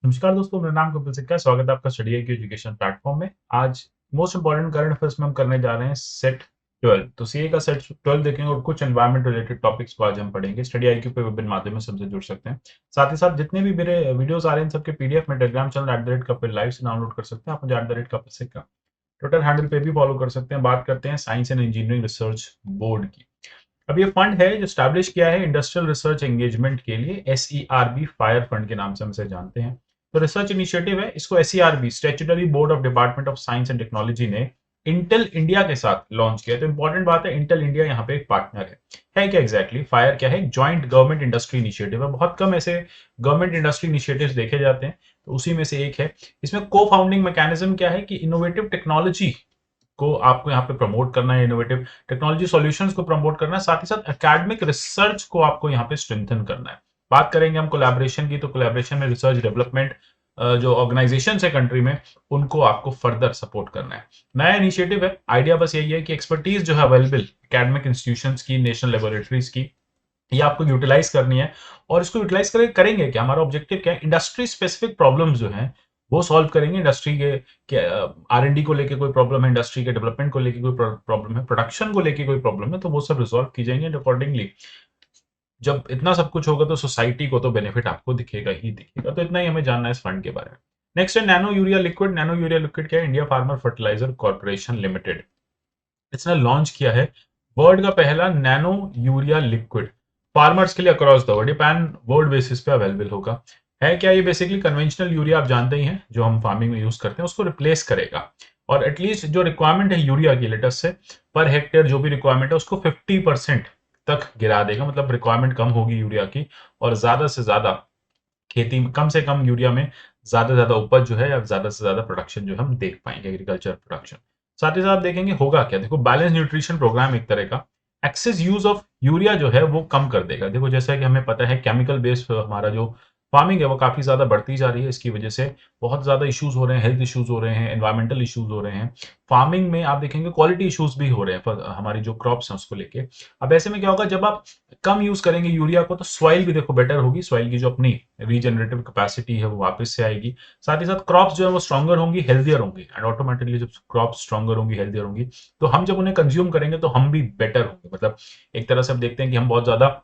नमस्कार दोस्तों, मेरा नाम कपिल सिक्का है। स्वागत है आपका study I Q education platform में। आज मोस्ट इंपॉर्टेंट करंट अफेयर्स में हम करने जा रहे हैं सेट 12। तो सीए का सेट 12 देखेंगे और कुछ एनवायरमेंट रिलेटेड टॉपिक्स को आज हम पढ़ेंगे। स्टडी आई क्यू पे विभिन्न माध्यमों से हमसे जुड़ सकते हैं। साथ ही साथ जितने भी मेरे वीडियोस आ रहे हैं इन सबके पीडीएफ में टेलीग्राम चैनल @कपिल लाइव से डाउनलोड कर सकते हैं। आप मुझे @कपिल सिक्का ट्विटर हैंडल पे भी फॉलो कर सकते हैं। बात करते हैं science and engineering research board की। अब ये फंड है जो स्टैब्लिश किया है इंडस्ट्रियल रिसर्च एंगेजमेंट के लिए, SERB फायर फंड के नाम से हम इसे जानते हैं। तो रिसर्च इनिशिएटिव है, इसको SERB statutory board of department of science and technology ने इंटेल इंडिया के साथ लॉन्च किया। तो इंपॉर्टेंट बात है, इंटेल इंडिया यहाँ पे एक पार्टनर है क्या एग्जैक्टली फायर क्या है? जॉइंट गवर्नमेंट इंडस्ट्री इनिशिएटिव है। बहुत कम ऐसे गवर्नमेंट इंडस्ट्री इनिशिएटिव्स देखे जाते हैं, तो उसी में से एक है। इसमें को फाउंडिंग मैकेनिज्म क्या है कि इनोवेटिव टेक्नोलॉजी को आपको यहाँ पे प्रमोट करना है, इनोवेटिव टेक्नोलॉजी सॉल्यूशंस को प्रमोट करना है, साथ ही साथ एकेडमिक रिसर्च को आपको यहाँ पे स्ट्रेंथन करना है। बात करेंगे हम कोलैबोरेशन की, तो कोलैबोरेशन में रिसर्च डेवलपमेंट जो ऑर्गेनाइजेशन है कंट्री में, उनको आपको फर्दर सपोर्ट करना है। नया इनिशिएटिव है। आइडिया बस यही है कि एक्सपर्टीज जो है अवेलेबल एकेडमिक इंस्टीट्यूशंस की, नेशनल लेबोरेटरीज की, ये आपको यूटिलाइज करनी है। और इसको यूटिलाइज करेंगे क्या? हमारा ऑब्जेक्टिव क्या है? इंडस्ट्री स्पेसिफिक प्रॉब्लम्स जो हैं वो सॉल्व करेंगे। इंडस्ट्री के R&D को लेके कोई प्रॉब्लम है, इंडस्ट्री के डेवलपमेंट को लेके कोई प्रॉब्लम है, प्रोडक्शन को लेके कोई प्रॉब्लम है, तो वो सब रिजॉल्व की जाएंगे अकॉर्डिंगली। जब इतना सब कुछ होगा तो सोसाइटी को तो बेनिफिट आपको दिखेगा ही दिखेगा। तो इतना ही हमें जानना है इस फंड के बारे में। नेक्स्ट है nano urea liquid. Nano urea liquid क्या है? India farmer fertiliser corporation limited, इसने लॉन्च किया है वर्ल्ड का पहला नैनो यूरिया लिक्विड फार्मर्स के लिए अक्रॉस द वर्ल्ड। ये पैन वर्ल्ड बेसिस पे अवेलेबल होगा। है क्या? ये बेसिकली कन्वेंशनल यूरिया आप जानते ही हैं जो हम फार्मिंग में यूज करते हैं, उसको रिप्लेस करेगा। और एटलीस्ट जो रिक्वायरमेंट है यूरिया की लेटेस्ट से पर हेक्टेयर जो भी रिक्वायरमेंट है उसको 50% तक गिरा देगा। मतलब रिक्वायरमेंट कम होगी यूरिया की और ज्यादा से ज्यादा खेती में, कम से कम यूरिया में ज्यादा से ज्यादा उपज जो है या ज्यादा से ज्यादा प्रोडक्शन जो है हम देख पाएंगे, एग्रीकल्चर प्रोडक्शन। साथ ही साथ देखेंगे होगा क्या। देखो, बैलेंस न्यूट्रिशन प्रोग्राम एक तरह का एक्सेस यूज ऑफ यूरिया जो है वो कम कर देगा। देखो, जैसा कि हमें पता है केमिकल बेस्ड हमारा जो फार्मिंग है वो काफी ज्यादा बढ़ती जा रही है। इसकी वजह से बहुत ज्यादा इश्यूज हो रहे हैं, हेल्थ इश्यूज हो रहे हैं, एनवायरमेंटल इश्यूज हो रहे हैं। फार्मिंग में आप देखेंगे क्वालिटी इश्यूज भी हो रहे हैं हमारी जो क्रॉप्स हैं उसको लेके। अब ऐसे में क्या होगा, जब आप कम यूज करेंगे यूरिया को तो सॉइल भी देखो बेटर होगी, सॉइल की जो अपनी रीजनरेटिव कैपेसिटी है वो वापस से आएगी। साथ ही साथ क्रॉप्स जो है वो स्ट्रॉन्गर होंगी, हेल्दियर होंगी। एंड ऑटोमेटिकली जब क्रॉप्स स्ट्रॉन्गर होंगी, हेल्दियर होंगी, तो हम जब उन्हें कंज्यूम करेंगे तो हम भी बेटर होंगे। मतलब एक तरह से हम देखते हैं कि हम बहुत ज्यादा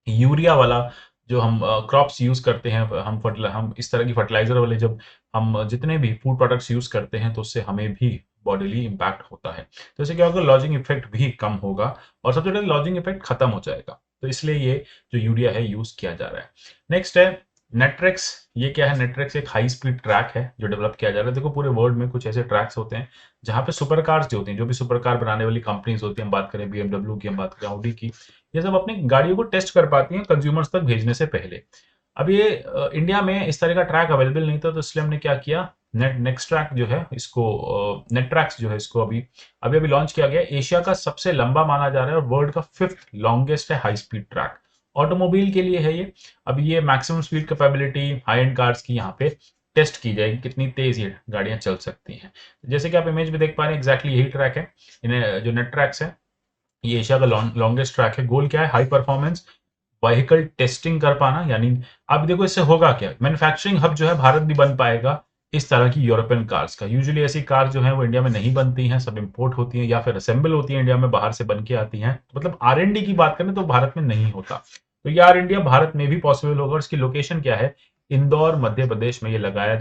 यूरिया वाला जो हम क्रॉप्स यूज करते हैं, हम इस तरह की फर्टिलाइजर वाले जब हम जितने भी फूड प्रोडक्ट्स यूज करते हैं तो उससे हमें भी बॉडीली इम्पैक्ट होता है। तो इससे क्या होगा, लॉजिंग इफेक्ट भी कम होगा और सबसे पहले लॉजिंग इफेक्ट खत्म हो जाएगा। तो इसलिए ये जो यूरिया है यूज किया जा रहा है। नेक्स्ट है नेट्रेक्स। ये क्या है? नेट्रेक्स एक हाई स्पीड ट्रैक है जो डेवलप किया जा रहा है। देखो, पूरे वर्ल्ड में कुछ ऐसे ट्रैक्स होते हैं जहां पे सुपर कार्स जो होती हैं, जो भी सुपर कार बनाने वाली कंपनीज होती हैं, हम बात करें BMW की, हम बात करें ऑडी की, ये सब अपनी गाड़ियों को टेस्ट कर पाती हैं कंज्यूमर्स तक भेजने से पहले। अब ये इंडिया में इस तरह का ट्रैक अवेलेबल नहीं था, तो इसलिए हमने क्या किया, नेक्स्ट ट्रैक जो है इसको, नेट ट्रैक्स जो है इसको अभी अभी अभी लॉन्च किया गया। एशिया का सबसे लंबा माना जा रहा है और वर्ल्ड का 5th लॉन्गेस्ट है हाई स्पीड ट्रैक। ऑटोमोबाइल के लिए है ये। अभी ये maximum speed capability high and cars की यहाँ पे टेस्ट की जाएगी, कितनी तेज ये गाड़ियां चल सकती हैं। जैसे कि आप इमेज में देख पा रहे हैं, एग्जैक्टली यही ट्रैक है। इन्हें जो नेट ट्रैक्स है, ये एशिया का लॉन्गेस्ट ट्रैक है। गोल क्या है? हाई परफॉर्मेंस व्हीकल टेस्टिंग कर पाना। यानी अब देखो इससे होगा क्या, मैन्युफैक्चरिंग हब जो है भारत भी बन पाएगा इस तरह की यूरोपियन कार्स का। यूजुअली ऐसी कार जो है वो इंडिया में नहीं बनती हैं, सब इंपोर्ट होती हैं या फिर असेंबल होती हैं इंडिया में, बाहर से बन के आती हैं। मतलब R&D की बात करें तो भारत में नहीं होता। तो ये R&D भारत में भी पॉसिबल होगा। और इसकी लोकेशन क्या है? इंदौर मध्य प्रदेश में ये लगाया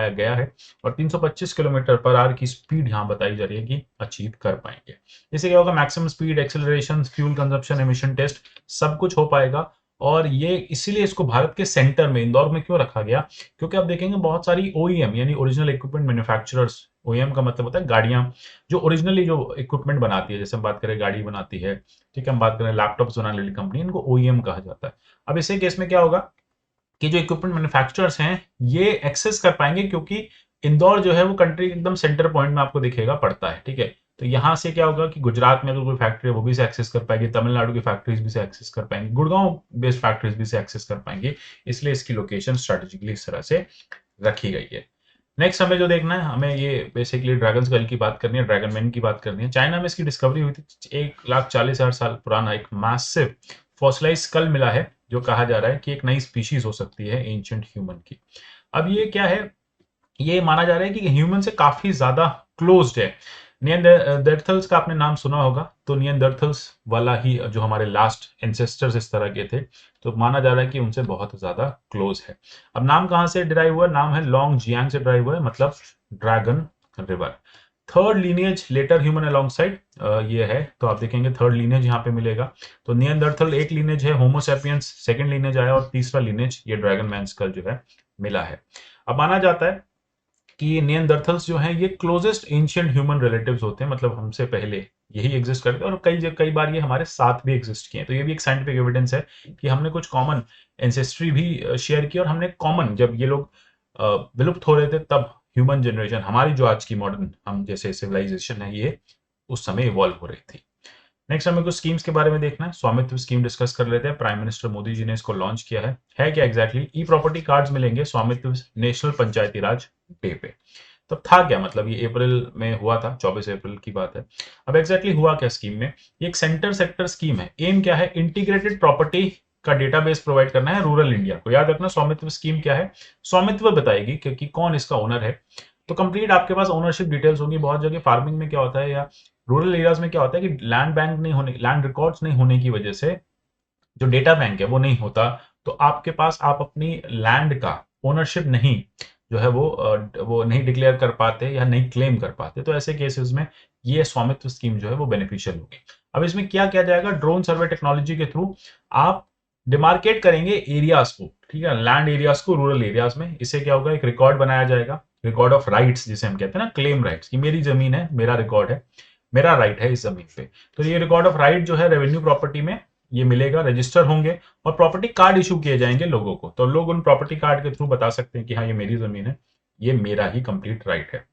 गया है। और 325 किलोमीटर पर आवर की स्पीड यहाँ बताई जा रही है कि अचीव कर पाएंगे। इससे क्या होगा, maximum speed, acceleration, fuel consumption, emission test सब कुछ हो पाएगा। और ये इसीलिए इसको भारत के सेंटर में इंदौर में क्यों रखा गया, क्योंकि आप देखेंगे बहुत सारी OEM यानी ओरिजिनल इक्विपमेंट मैन्युफैक्चरर्स, OEM का मतलब होता है गाड़ियां जो ओरिजिनली जो इक्विपमेंट बनाती है, जैसे हम बात करें गाड़ी बनाती है, ठीक है, हम बात करें लैपटॉप्स बनाने वाली कंपनी, इनको OEM कहा जाता है। अब इसी केस में क्या होगा कि जो इक्विपमेंट मैन्युफैक्चरर्स हैं ये एक्सेस कर पाएंगे, क्योंकि इंदौर जो है वो कंट्री के एकदम सेंटर पॉइंट में आपको दिखेगा पड़ता है, ठीक है। तो यहां से क्या होगा कि गुजरात में अगर कोई फैक्ट्री है वो भी से एक्सेस कर पाएगी, तमिलनाडु की फैक्ट्रीज भी से एक्सेस कर पाएंगी, गुड़गांव बेस्ड फैक्ट्रीज भी से एक्सेस कर पाएंगी। इसलिए इसकी लोकेशन स्ट्रेटेजिकली इस तरह से रखी गई है। नेक्स्ट हमें जो देखना है, हमें ये बेसिकली ड्रैगन स्कल की बात करनी है, ड्रैगन मैन की बात करनी है। चाइना में इसकी डिस्कवरी हुई थी। 1,40,000 साल पुराना एक मैसिव फॉसिलाइज स्कल मिला है, जो कहा जा रहा है कि एक नई स्पीशीज हो सकती है एंशिएंट ह्यूमन की। अब ये क्या है, ये माना जा रहा है कि ह्यूमन से काफी ज्यादा क्लोज्ड है। नियंदरथल्स का आपने नाम सुना होगा, तो नियंदरथल्स वाला ही जो हमारे लास्ट एंसेस्टर्स इस तरह के थे, तो माना जा रहा है कि उनसे बहुत ज्यादा क्लोज है। अब नाम कहाँ से डिराइव हुआ, नाम है लॉन्ग जियांग से डिराइव हुआ है, मतलब dragon river. Third lineage later human alongside, ये है, तो आप देखेंगे थर्ड लीनियज यहाँ पे मिलेगा। तो नियंदरथल एक लीनियज है, होमोसेपियंस सेकंड लीनियज आया, और तीसरा लीनियज ये ड्रैगन मैन स्कल जो है मिला है। अब माना जाता है कि नियंदरथल्स जो हैं ये क्लोजेस्ट एंशियंट ह्यूमन रिलेटिव्स होते हैं, मतलब हमसे पहले यही एग्जिस्ट करते हैं, और कई बार ये हमारे साथ भी एग्जिस्ट किए हैं। तो ये भी एक साइंटिफिक एविडेंस है कि हमने कुछ कॉमन एंसेस्ट्री भी शेयर की, और हमने कॉमन, जब ये लोग विलुप्त हो रहे थे तब ह्यूमन जनरेशन, हमारी जो आज की मॉडर्न हम जैसे सिविलाइजेशन है, ये उस समय इवॉल्व हो रही थी। नेक्स्ट हमें कुछ स्कीम्स के बारे में देखना है। स्वामित्व स्कीम डिस्कस कर लेते हैं। प्राइम मिनिस्टर मोदी जी ने इसको लॉन्च किया है क्या एग्जैक्टली, ई प्रॉपर्टी कार्ड्स मिलेंगे स्वामित्व नेशनल पंचायती राज डे पे। तब था क्या, मतलब ये अप्रैल में हुआ था, 24 अप्रैल की बात है। अब एग्जैक्टली हुआ क्या स्कीम में, ये एक सेंटर सेक्टर स्कीम है। एम क्या है, इंटीग्रेटेड प्रॉपर्टी का डेटाबेस प्रोवाइड करना है रूरल इंडिया को। याद रखना स्वामित्व स्कीम क्या है, स्वामित्व बताएगी क्योंकि कौन इसका ओनर है। तो कंप्लीट आपके पास ओनरशिप डिटेल्स होंगी। बहुत जगह फार्मिंग में क्या होता है या रूरल एरियाज में क्या होता है कि लैंड बैंक नहीं होने, लैंड रिकॉर्ड्स नहीं होने की वजह से जो डेटा बैंक है वो नहीं होता, तो आपके पास आप अपनी लैंड का ओनरशिप नहीं जो है वो नहीं डिक्लेयर कर पाते या नहीं क्लेम कर पाते। तो ऐसे केसेस में ये स्वामित्व स्कीम जो है वो बेनिफिशियल होगी। अब इसमें क्या किया जाएगा, ड्रोन सर्वे टेक्नोलॉजी के थ्रू आप डिमार्केट करेंगे एरियाज को, ठीक है, लैंड एरियाज को रूरल एरियाज में। इससे क्या होगा, एक रिकॉर्ड बनाया जाएगा, रिकॉर्ड ऑफ राइट्स जिसे हम कहते हैं ना, क्लेम राइट्स, कि मेरी जमीन है, मेरा रिकॉर्ड है, मेरा राइट है इस जमीन पे। तो ये रिकॉर्ड ऑफ राइट जो है रेवेन्यू प्रॉपर्टी में ये मिलेगा, रजिस्टर होंगे, और प्रॉपर्टी कार्ड इशू किए जाएंगे लोगों को। तो लोग उन प्रॉपर्टी कार्ड के थ्रू बता सकते हैं कि हाँ ये मेरी जमीन है, ये मेरा ही कंप्लीट राइट है।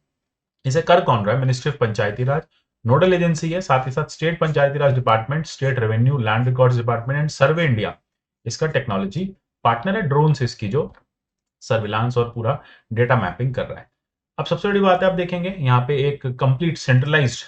इसे कर कौन रहा है, ministry of Panchayati Raj nodal agency है, साथ ही साथ state Panchayati Raj department, state revenue land records department and survey India इसका टेक्नोलॉजी पार्टनर है। ड्रोन से इसकी जो सर्विलांस और पूरा डेटा मैपिंग कर रहा है। अब सबसे बड़ी बात है, आप देखेंगे यहाँ पे एक कंप्लीट सेंट्रलाइज्ड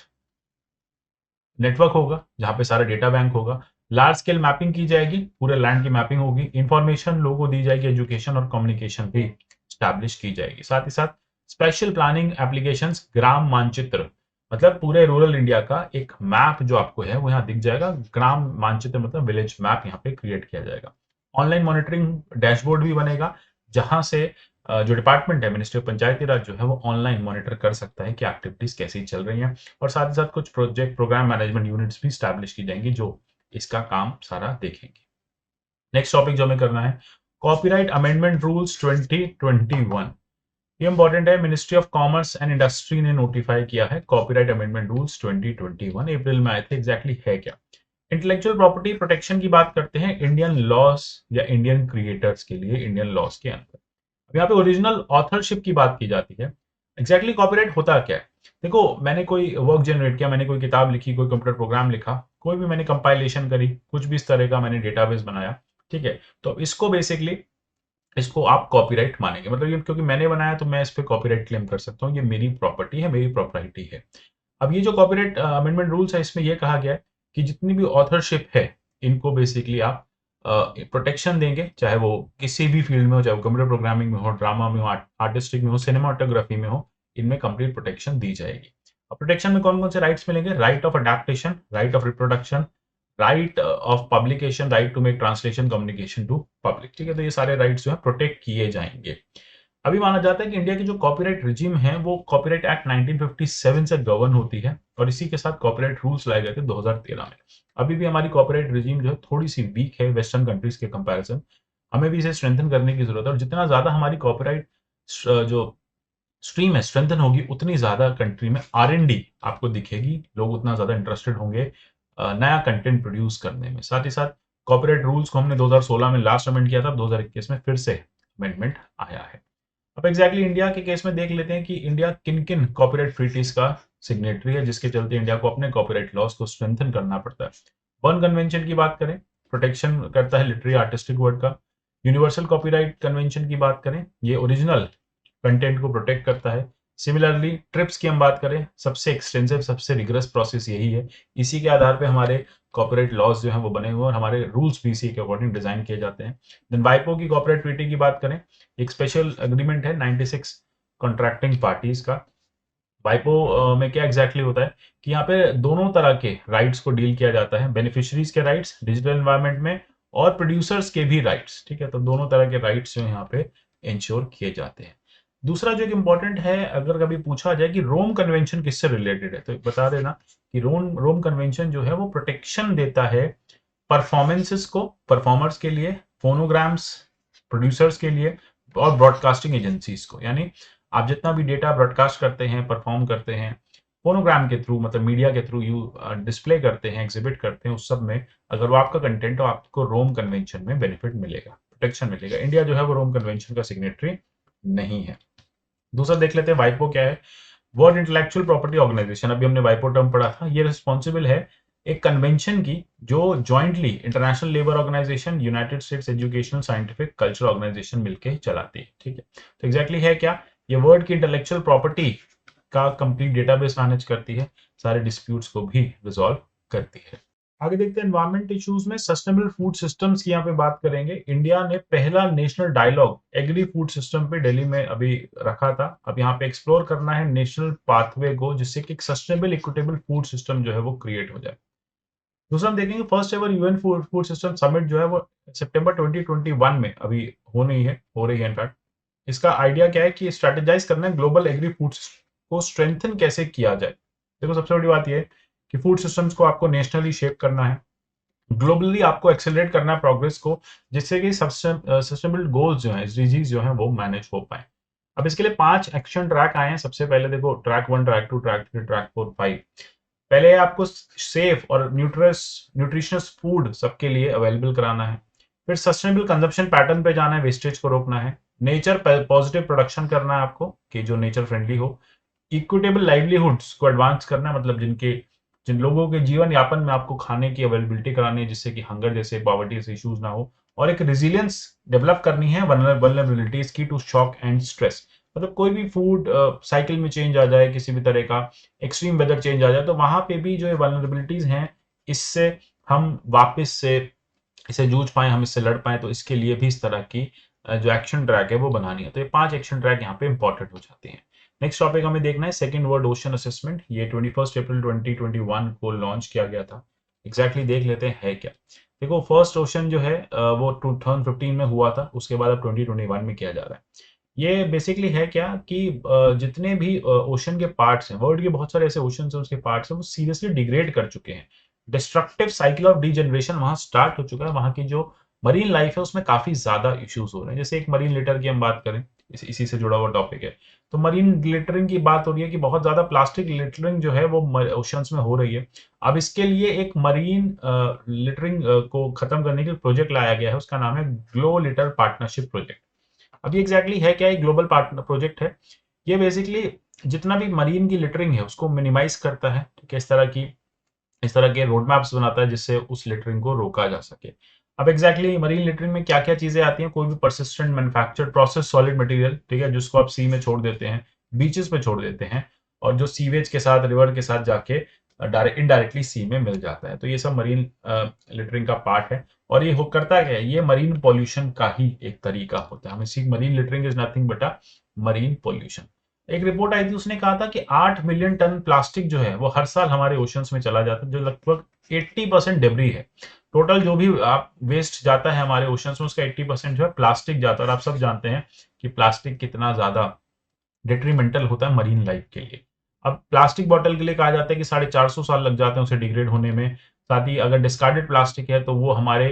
नेटवर्क होगा जहां पे सारा डेटा बैंक होगा। लार्ज स्केल मैपिंग की जाएगी, पूरे लैंड की मैपिंग होगी, इंफॉर्मेशन लोगों को दी जाएगी, एजुकेशन और कम्युनिकेशन भी स्टैब्लिश की जाएगी। साथ ही साथ स्पेशल प्लानिंग एप्लीकेशंस, ग्राम मानचित्र, मतलब पूरे रूरल इंडिया का एक मैप जो आपको है वो यहाँ दिख जाएगा। ग्राम मानचित्र मतलब विलेज मैप यहाँ पे क्रिएट किया जाएगा। ऑनलाइन मॉनिटरिंग डैशबोर्ड भी बनेगा, जहां से जो डिपार्टमेंट है मिनिस्ट्री ऑफ पंचायती राज जो है वो ऑनलाइन मॉनिटर कर सकता है कि एक्टिविटीज कैसी चल रही हैं। और साथ ही साथ कुछ प्रोजेक्ट प्रोग्राम मैनेजमेंट यूनिट्स भी स्टैब्लिश की जाएंगी जो इसका काम सारा देखेंगे। नेक्स्ट टॉपिक जो हमें करना है, कॉपीराइट अमेंडमेंट रूल्स 2021। ये इंपॉर्टेंट है, ministry of commerce and industry ने नोटिफाई किया है कॉपीराइट अमेंडमेंट रूल्स 2021, अप्रैल में आए थे। एग्जैक्टली है क्या, इंटेलेक्चुअल प्रॉपर्टी प्रोटेक्शन की बात करते हैं इंडियन लॉस या इंडियन क्रिएटर्स के लिए इंडियन लॉस के अंदर। अब यहाँ पे ओरिजिनल ऑथरशिप की बात की जाती है। एग्जैक्टली कॉपीराइट होता क्या है, देखो मैंने कोई वर्क जनरेट किया, मैंने कोई किताब लिखी, कोई कंप्यूटर प्रोग्राम लिखा, कोई भी मैंने कंपाइलेशन करी, कुछ भी इस तरह का मैंने डेटाबेस बनाया, ठीक है, तो इसको बेसिकली इसको आप कॉपीराइट मानेंगे। मतलब ये क्योंकि मैंने बनाया तो मैं इस पे कॉपीराइट क्लेम कर सकता हूँ, ये मेरी प्रॉपर्टी है, मेरी प्रॉपर्टी है। अब ये जो कॉपीराइट अमेंडमेंट रूल्स है इसमें ये कहा गया है कि जितनी भी ऑथरशिप है इनको बेसिकली आप प्रोटेक्शन देंगे, चाहे वो किसी भी फील्ड में हो, चाहे वो कंप्यूटर प्रोग्रामिंग में हो, ड्रामा में हो, आर्टिस्टिक में हो, सिनेमाटोग्राफी में हो, इनमें कंप्लीट प्रोटेक्शन दी जाएगी। अब प्रोटेक्शन में कौन कौन से राइट्स मिलेंगे, right of adaptation, right of reproduction, right of publication, right to make translation communication to public, ठीक है। तो ये सारे राइट्स जो है प्रोटेक्ट किए जाएंगे। अभी माना जाता है कि इंडिया की जो कॉपीराइट रिजीम है वो कॉपीराइट एक्ट 1957 से गवर्न होती है, और इसी के साथ कॉपीराइट रूल्स लाए गए थे 2013 में। अभी भी हमारी कॉपीराइट रिजीम जो है थोड़ी सी वीक है वेस्टर्न कंट्रीज के कंपैरिजन, हमें भी इसे स्ट्रेंथन करने की जरूरत है। और जितना ज्यादा हमारी कॉपीराइट जो स्ट्रीम है स्ट्रेंथन होगी, उतनी ज्यादा कंट्री में R&D आपको दिखेगी, लोग उतना ज्यादा इंटरेस्टेड होंगे नया कंटेंट प्रोड्यूस करने में। साथ ही साथ कॉपीराइट रूल्स को हमने 2016 में लास्ट अमेंड किया था, 2021 में फिर से अमेंडमेंट आया है। अब एग्जैक्टली इंडिया के केस में देख लेते हैं कि इंडिया किन किन कॉपीराइट ट्रीटीज का सिग्नेटरी है, जिसके चलते इंडिया को अपने कॉपीराइट लॉस को स्ट्रेंथन करना पड़ता है। बर्न कन्वेंशन की बात करें, प्रोटेक्शन करता है लिटरेरी आर्टिस्टिक वर्क का। यूनिवर्सल कॉपीराइट कन्वेंशन की बात करें, ये ओरिजिनल कंटेंट को प्रोटेक्ट करता है। सिमिलरली ट्रिप्स की हम बात करें, सबसे एक्सटेंसिव सबसे रिगरस प्रोसेस यही है। इसी के आधार पे हमारे कॉर्पोरेट लॉज जो हैं वो बने हुए हैं और हमारे रूल्स भी इसी के अकॉर्डिंग डिजाइन किए जाते हैं। देन वाइपो की कॉर्पोरेट ट्रीटी की बात करें, एक स्पेशल एग्रीमेंट है 96 कॉन्ट्रैक्टिंग पार्टीज का। वाइपो में क्या एग्जैक्टली होता है कि यहाँ पे दोनों तरह के राइट्स को डील किया जाता है, बेनिफिशियरीज के राइट्स डिजिटल एनवायरनमेंट में और प्रोड्यूसर्स के भी राइट्स। ठीक है, तो दोनों तरह के राइट्स जो यहाँ पे इंश्योर किए जाते हैं। दूसरा जो इम्पोर्टेंट है, अगर कभी पूछा जाए कि रोम कन्वेंशन किससे रिलेटेड है, तो बता देना कि रोम रोम कन्वेंशन जो है वो प्रोटेक्शन देता है परफॉर्मेंसेस को, परफॉर्मर्स के लिए, फोनोग्राम्स प्रोड्यूसर्स के लिए और ब्रॉडकास्टिंग एजेंसीज को। यानी आप जितना भी डेटा ब्रॉडकास्ट करते हैं, परफॉर्म करते हैं फोनोग्राम के थ्रू, मतलब मीडिया के थ्रू यू डिस्प्ले करते हैं, एग्जिबिट करते हैं, उस सब में अगर वो आपका कंटेंट हो, आपको रोम कन्वेंशन में बेनिफिट मिलेगा, प्रोटेक्शन मिलेगा। इंडिया जो है वो रोम कन्वेंशन का सिग्नेटरी नहीं है। दूसरा देख लेते हैं वाइपो क्या है। वर्ल्ड इंटेलेक्चुअल प्रॉपर्टी ऑर्गेनाइजेशन, अभी हमने वाइपो टर्म पढ़ा था, ये रिस्पॉन्सिबल है एक कन्वेंशन की जो jointly International Labour Organisation, United States Educational Scientific Cultural Organisation मिलकर चलाती है। ठीक है, तो एग्जैक्टली है क्या, ये वर्ल्ड की इंटेलेक्चुअल प्रॉपर्टी का कंप्लीट डेटाबेस मैनेज करती है, सारे डिस्प्यूट्स को भी रिजॉल्व करती है। आगे देखते हैं एनवायरमेंट इश्यूज में सस्टेनेबल फूड सिस्टम्स की यहाँ पे बात करेंगे। इंडिया ने पहला national dialogue agri food system पे दिल्ली में अभी रखा था। अब यहाँ पे एक्सप्लोर करना है नेशनल पाथवे को, जिससे कि एक सस्टेनेबल इक्विटेबल फूड सिस्टम जो है वो क्रिएट हो जाए। दूसरा हम देखेंगे first ever UN food system summit जो है वो सितंबर 2021 में अभी हो रही है इनफैक्ट। इसका आइडिया क्या है कि स्ट्रेटेजाइज करना है ग्लोबल एग्री फूड को स्ट्रेंथन कैसे किया जाए। देखो सबसे बड़ी बात यह है कि फूड सिस्टम्स को आपको नेशनली शेप करना है, ग्लोबली आपको एक्सेलरेट करना है प्रोग्रेस को, जिससे कि सस्टेनेबल गोल्स जो हैं, एसडीजीज जो हैं वो मैनेज हो पाए। अब इसके लिए 5 एक्शन ट्रैक आए हैं। सबसे पहले देखो ट्रैक 1, ट्रैक 2, ट्रैक 3, ट्रैक 4, 5। पहले आपको सेफ और न्यूट्रिशनस फूड सबके लिए अवेलेबल कराना है। फिर सस्टेनेबल कंजप्शन पैटर्न पे जाना है, वेस्टेज को रोकना है। नेचर पॉजिटिव प्रोडक्शन करना है आपको कि जो नेचर फ्रेंडली हो। इक्विटेबल लाइवलीहुड्स को एडवांस करना है, मतलब जिन लोगों के जीवन यापन में आपको खाने की अवेलेबिलिटी करानी है, जिससे कि हंगर जैसे पॉवर्टी जैसे इश्यूज ना हो। और एक रेजिलियंस डेवलप करनी है वल्नरेबिलिटीज की टू शॉक एंड स्ट्रेस। मतलब कोई भी फूड साइकिल में चेंज आ जाए, किसी भी तरह का एक्सट्रीम वेदर चेंज आ जाए, तो वहां पे भी जो वल्नरेबिलिटीज हैं, इससे हम वापस से इसे जूझ पाए, हम इससे लड़ पाए। तो इसके लिए भी इस तरह की जो एक्शन ट्रैक है वो बनानी है। तो ये 5 एक्शन ट्रैक यहाँ पे इंपॉर्टेंट हो जाते हैं। नेक्स्ट टॉपिक हमें देखना है सेकंड वर्ल्ड ओशन असेसमेंट। ये 21 अप्रैल 2021 को लॉन्च किया गया था। एग्जैक्टली देख लेते हैं है क्या। देखो फर्स्ट ओशन जो है वो 2015 में हुआ था, उसके बाद अब 2021 में किया जा रहा है। ये बेसिकली है क्या कि जितने भी ओशन के पार्ट्स हैं, वर्ल्ड के बहुत सारे ऐसे ओशन हैं, उसके पार्ट्स हैं, वो सीरियसली डिग्रेड कर चुके हैं। डिस्ट्रक्टिव साइकिल ऑफ डीजनरेशन वहां स्टार्ट हो चुका है। वहां की जो मरीन लाइफ है उसमें काफी ज्यादा इश्यूज हो रहे हैं। जैसे एक मरीन लिटर की हम बात करें, इसी से जुड़ा हुआ टॉपिक है, तो मरीन लिटरिंग की बात हो रही है कि बहुत ज्यादा प्लास्टिक लिटरिंग जो है वो ओशंस में हो रही है। अब इसके लिए एक मरीन लिटरिंग को खत्म करने के लिए प्रोजेक्ट लाया गया है, उसका नाम है ग्लो लिटर पार्टनरशिप प्रोजेक्ट। अब ये एग्जैक्टली है क्या, एक ग्लोबल पार्टनर प्रोजेक्ट है। ये बेसिकली जितना भी मरीन की लिटरिंग है उसको मिनिमाइज करता है। ठीक है, इस तरह के रोड मैप्स बनाता है जिससे उस लिटरिंग को रोका जा सके। अब एग्जैक्टली मरीन लिटरिंग में क्या क्या चीजें आती हैं, कोई भी persistent manufactured process solid material, ठीक है, जिसको आप सी में छोड़ देते हैं, बीचेस पे छोड़ देते हैं, और जो सीवेज के साथ, रिवर के साथ जाके डायरेक्ट इनडायरेक्टली सी में मिल जाता है। तो ये सब मरीन लिटरिंग का पार्ट है। और ये हो करता क्या है, ये मरीन पॉल्यूशन का ही एक तरीका होता है। हमें sea marine littering is nothing but a marine pollution. एक रिपोर्ट आई थी, उसने कहा था कि 8 मिलियन टन प्लास्टिक जो है वो हर साल हमारे ओशंस में चला जाता है, जो लगभग 80% डेब्री है। टोटल जो भी आप वेस्ट जाता है हमारे ओशंस में, उसका 80% जो है प्लास्टिक जाता है। और आप सब जानते हैं कि प्लास्टिक कितना ज्यादा डिट्रीमेंटल होता है मरीन लाइफ के लिए। अब प्लास्टिक बॉटल के लिए कहा जाता है कि 450 साल लग जाते हैं उसे डिग्रेड होने में। साथ ही अगर डिस्कार्डेड प्लास्टिक है तो वो हमारे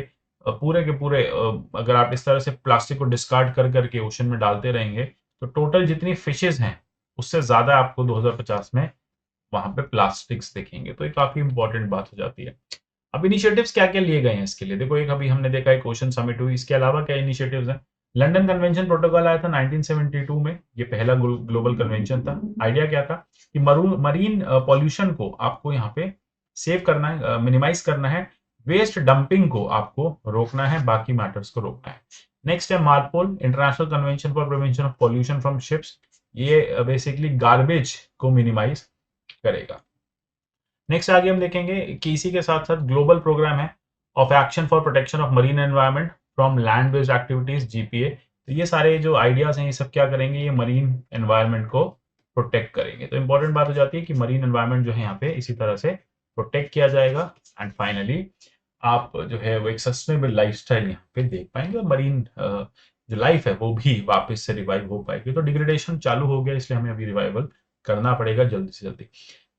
पूरे के पूरे अगर आप इस तरह से प्लास्टिक को डिस्कार्ड कर करके ओशन में डालते रहेंगे, तो टोटल जितनी फिशेज हैं उससे ज्यादा आपको 2050 में वहां पे प्लास्टिक्स देखेंगे। तो ये काफी इंपॉर्टेंट बात हो जाती है। अब इनिशिएटिव्स क्या क्या लिए गए हैं इसके लिए, देखो एक अभी हमने देखा एक ओशन समिट हुई, इसके अलावा क्या इनिशिएटिव्स हैं। लंदन कन्वेंशन प्रोटोकॉल आया था 1972 में, ये पहला ग्लोबल कन्वेंशन था। आइडिया क्या था कि मरीन पॉल्यूशन को आपको यहाँ पे सेव करना है, मिनिमाइज करना है, वेस्ट डंपिंग को आपको रोकना है, बाकी मैटर्स को रोकना है। नेक्स्ट है MARPOL, international convention for prevention of pollution from ships. ये बेसिकली गार्बेज को मिनिमाइज करेगा। नेक्स्ट आगे हम देखेंगे कि इसी के साथ साथ ग्लोबल प्रोग्राम है of action for protection of marine environment from land based activities, GPA. तो ये सारे जो आइडियाज हैं ये सब क्या करेंगे, ये मरीन एनवायरनमेंट को प्रोटेक्ट करेंगे। तो इंपॉर्टेंट बात हो जाती है कि मरीन एनवायरनमेंट जो है यहाँ पे इसी तरह से प्रोटेक्ट किया जाएगा। एंड फाइनली आप जो है वो एक सस्टेनेबल लाइफस्टाइल यहाँ पे देख पाएंगे और मरीन जो लाइफ है वो भी वापस से रिवाइव हो पाएगी। तो डिग्रेडेशन चालू हो गया, इसलिए हमें अभी रिवाइवल करना पड़ेगा जल्दी से जल्दी।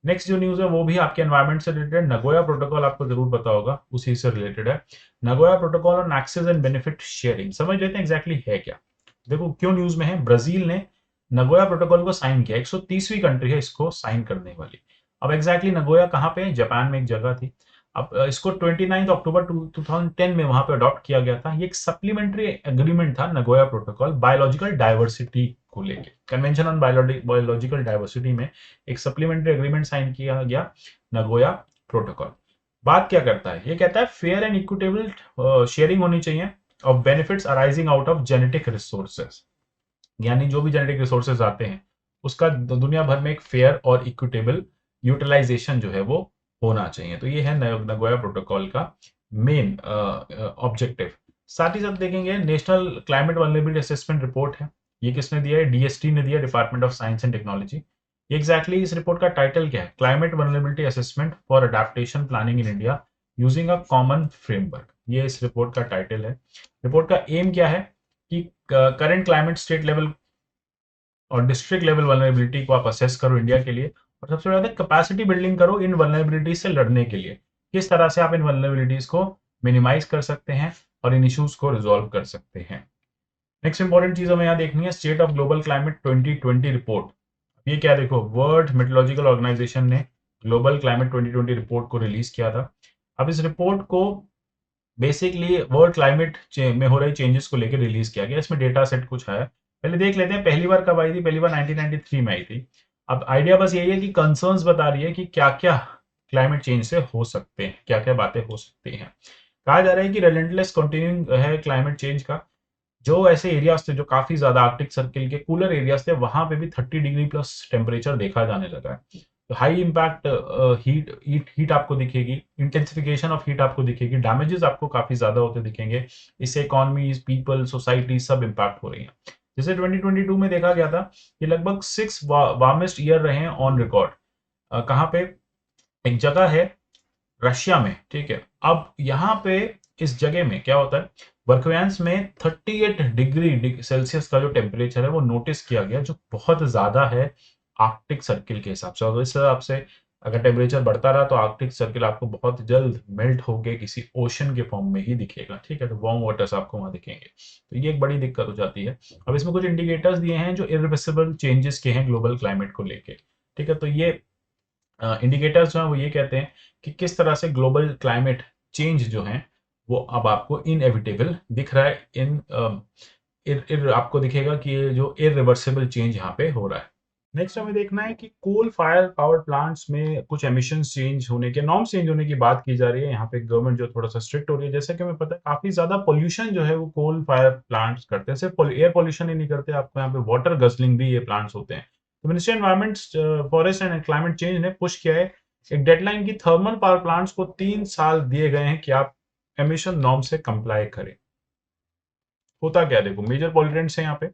नेक्स्ट जो न्यूज है वो भी आपके एनवायरनमेंट से रिलेटेड, नगोया प्रोटोकॉल आपको जरूर पता होगा, उसी से रिलेटेड है। Nagoya protocol on access and benefit sharing, समझ लेते हैं एग्जैक्टली है क्या। देखो क्यों न्यूज में है, ब्राजील ने नगोया प्रोटोकॉल को साइन किया, 130वीं कंट्री है इसको साइन करने वाली। अब एग्जैक्टली नगोया कहाँ पे है, जापान में एक जगह थी। अब इसको 29 अक्टूबर 2010 में वहां पे अडॉप्ट किया गया था। ये एक सप्लीमेंट्री एग्रीमेंट था नगोया प्रोटोकॉल बायोलॉजिकल डाइवर्सिटी को लेके। कन्वेंशन ऑन बायोलॉजिकल डाइवर्सिटी में एक सप्लीमेंट्री एग्रीमेंट साइन किया गया नगोया प्रोटोकॉल। बात क्या करता है, ये कहता है फेयर एंड इक्विटेबल शेयरिंग होनी चाहिए of benefits arising out of genetic resources, यानी जो भी जेनेटिक रिसोर्सेज आते हैं उसका दुनिया भर में एक फेयर और इक्विटेबल यूटिलाइजेशन जो है वो होना चाहिए। तो ये है नगोया प्रोटोकॉल का मेन ऑब्जेक्टिव। साथ ही साथ देखेंगे national climate vulnerability assessment report है, ये किसने दिया है, डीएसटी ने दिया, department of science and technology. Exactly इस रिपोर्ट का टाइटल क्या है, climate vulnerability assessment for adaptation planning in India using a common framework, ये इस रिपोर्ट का टाइटल है। रिपोर्ट का एम क्या है कि करंट क्लाइमेट स्टेट लेवल और डिस्ट्रिक्ट लेवल वल्नरेबिलिटी को आप असेस करो इंडिया के लिए, और सबसे ज्यादा कैपेसिटी बिल्डिंग करो इन वल्नरेबिलिटी से लड़ने के लिए, किस तरह से आप इन वल्नरेबिलिटीज को मिनिमाइज कर सकते हैं और इन इश्यूज को रिजॉल्व कर सकते हैं। नेक्स्ट इंपॉर्टेंट चीज हमें यहाँ देखनी है, state of global climate 2020 report. ये क्या, देखो वर्ल्ड मेट्रोलॉजिकल ऑर्गेनाइजेशन ने ग्लोबल क्लाइमेट 2020 रिपोर्ट को रिलीज किया था। अब इस रिपोर्ट को बेसिकली वर्ल्ड क्लाइमेट में हो रहे चेंजेस को लेकर रिलीज किया गया, इसमें डेटा सेट कुछ है। पहले देख लेते हैं पहली बार कब आई थी, पहली बार 1993 में आई थी। अब आइडिया बस यही है कि कंसर्न्स बता रही है कि क्या क्या क्लाइमेट चेंज से हो सकते हैं, क्या क्या बातें हो सकती हैं। कहा जा रहा है कि रिलेंटलेस कंटिन्यूइंग है क्लाइमेट चेंज का, जो ऐसे एरियाज थे जो काफी ज्यादा आर्कटिक सर्किल के कूलर एरियाज थे वहां पे भी 30 डिग्री प्लस टेम्परेचर देखा जाने लगा है। तो high impact heat heat heat आपको दिखेगी, इंटेंसिफिकेशन ऑफ हीट आपको दिखेगी, डैमेजेस आपको काफी ज्यादा होते दिखेंगे। इससे इकोनॉमीज, पीपल, सोसाइटी सब इम्पैक्ट हो रही हैं। जैसे 2022 में देखा गया था कि लगभग 6 वार्मेस्ट ईयर रहे हैं ऑन रिकॉर्ड। कहाँ पे, एक जगह है रशिया में, ठीक है। अब यहाँ पे इस जगह में क्या होता है, बर्कवेंस में 38 डिग्री सेल्सियस का जो टेम्परेचर है वो नोटिस किया गया, जो बहुत ज्यादा है आर्कटिक सर्किल के हिसाब से। और इस हिसाब से अगर टेम्परेचर बढ़ता रहा तो आर्कटिक सर्किल आपको बहुत जल्द मेल्ट होके किसी ओशन के फॉर्म में ही दिखेगा, ठीक है। तो वार्म वाटर्स आपको वहां दिखेंगे, तो ये एक बड़ी दिक्कत हो जाती है। अब इसमें कुछ इंडिकेटर्स दिए हैं जो इरिवर्सिबल चेंजेस के हैं ग्लोबल क्लाइमेट को लेके, ठीक है। तो ये इंडिकेटर्स जो हैं वो ये कहते हैं कि किस तरह से ग्लोबल क्लाइमेट चेंज जो है वो अब आपको इनएविटेबल दिख रहा है, आपको दिखेगा कि ये जो इरिवर्सिबल चेंज यहाँ पे हो रहा है। नेक्स्ट हमें देखना है कि कोल फायर पावर प्लांट्स में कुछ एमिशन चेंज होने के, नॉर्म्स चेंज होने की बात की जा रही है। यहाँ पे गवर्नमेंट जो थोड़ा सा स्ट्रिक्ट हो रही है, जैसे कि हमें पता है काफी ज्यादा पोल्यूशन जो है वो कोल फायर प्लांट्स करते हैं। सिर्फ एयर पोल्यूशन ही नहीं करते, आपको यहाँ पे वाटर गजलिंग भी ये प्लांट्स होते हैं। तो ministry environment, forest and climate change ने पुश किया है एक डेडलाइन की, थर्मल पावर प्लांट्स को 3 साल दिए गए हैं कि आप एमिशन नॉर्म से कंप्लाई करें। होता क्या है, देखो मेजर पॉल्यूटेंट्स है यहाँ पे,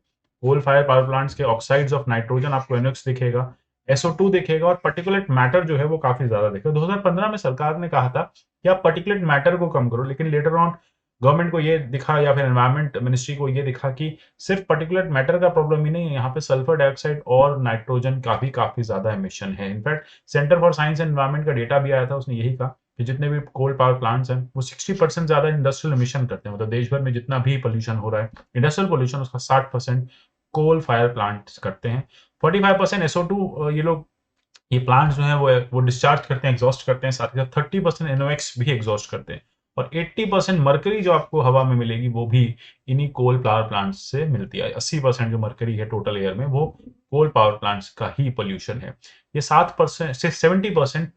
कोल फायर पावर प्लांट्स के ऑक्साइड्स ऑफ नाइट्रोजन आपको एनऑक्स दिखेगा, SO2 दिखेगा, और पर्टिकुलेट मैटर जो है वो काफी ज्यादा दिखेगा। 2015 में सरकार ने कहा था कि आप पर्टिकुलेट मैटर को कम करो, लेकिन लेटर ऑन गवर्नमेंट को ये दिखा, या फिर एनवायरमेंट मिनिस्ट्री को ये दिखा कि सिर्फ पर्टिकुलेट मैटर का प्रॉब्लम ही नहीं है, यहाँ पे सल्फर डाइऑक्साइड और नाइट्रोजन का भी काफी ज्यादा एमिशन है। In fact centre for science and environment का डेटा भी आया था, उसने यही कहा कि जितने भी कोल पावर प्लांट्स हैं वो 60% ज्यादा इंडस्ट्रियल एमिशन करते हैं। मतलब देश भर में जितना भी पोल्यूशन हो रहा है इंडस्ट्रियल पोल्यूशन, उसका 60% कोल फायर प्लांट्स करते हैं। 45% SO2 ये लोग, ये प्लांट्स जो है वो डिस्चार्ज करते हैं, एग्जॉस्ट करते हैं। साथ ही साथ 30% NOx भी एग्जॉस्ट करते हैं, और 80% मरकरी जो आपको हवा में मिलेगी वो भी इन्हीं कोल पावर प्लांट्स से मिलती है। 80% जो मरकरी है टोटल एयर में वो कोल पावर प्लांट्स का ही पोल्यूशन है। ये 7% से 70%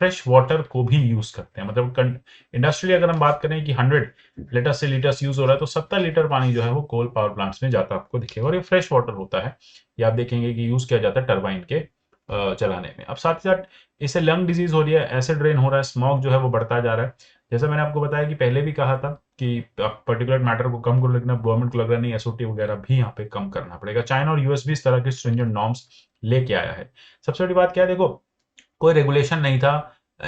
फ्रेश वाटर को भी यूज करते हैं। मतलब इंडस्ट्रियली अगर हम बात करें कि 100 लीटर्स यूज हो रहा है तो 70 लीटर पानी जो है वो कोल पावर प्लांट्स में जाता आपको दिखेगा, और ये फ्रेश वाटर होता है। ये आप देखेंगे कि यूज किया जाता है टरबाइन के चलाने में। अब साथ ही साथ इससे लंग डिजीज हो रही है, एसिड रेन हो रहा है, स्मॉग जो है वो बढ़ता जा रहा है। जैसा मैंने आपको बताया कि पहले भी कहा था कि पर्टिकुलर मैटर को कम करो, लेकिन अब गवर्नमेंट को लग रहा नहीं, एसओटी वगैरह भी यहाँ पे कम करना पड़ेगा। चाइना और यूएस भी इस तरह के स्ट्रिंजेंट नॉर्म्स लेके आया है। सबसे बड़ी बात क्या है, देखो कोई रेगुलेशन नहीं था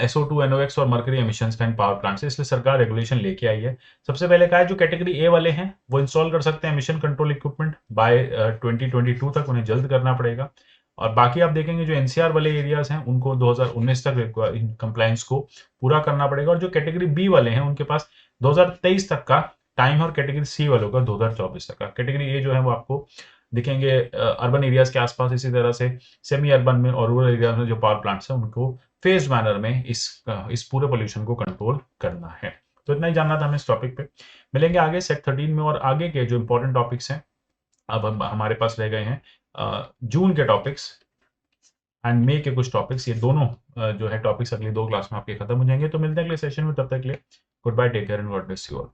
SO2 NOx और मर्करी एमिशंस का इन पावर प्लांट से, इसलिए सरकार रेगुलेशन लेके आई है। सबसे पहले कहा है जो कैटेगरी ए वाले हैं वो इंस्टॉल कर सकते हैं एमिशन कंट्रोल इक्विपमेंट बाय 2022 तक, उन्हें जल्द करना पड़ेगा। और बाकी आप देखेंगे जो एनसीआर वाले एरियाज हैं उनको 2019 तक कंप्लायंस को पूरा करना पड़ेगा, और जो कैटेगरी बी वाले हैं उनके पास 2023 तक का टाइम है, और कैटेगरी सी वालों का 2024 तक का। कैटेगरी ए जो है वो आपको दिखेंगे अर्बन एरियाज के आसपास, इसी तरह से सेमी अर्बन में और रूरल एरियाज में जो पावर प्लांट्स हैं उनको फेज मैनर में इस पूरे पोल्यूशन को कंट्रोल करना है। तो इतना ही जानना था हमें इस टॉपिक पे। मिलेंगे आगे सेट 13 में, और आगे के जो इंपॉर्टेंट टॉपिक्स हैं अब हमारे पास रह गए हैं जून के टॉपिक्स एंड मई के कुछ टॉपिक्स। ये दोनों जो है टॉपिक्स अगली 2 क्लास में आपके खत्म हो जाएंगे। तो मिलते हैं अगले सेशन में, तब तक के लिए goodbye, take care and God bless you all.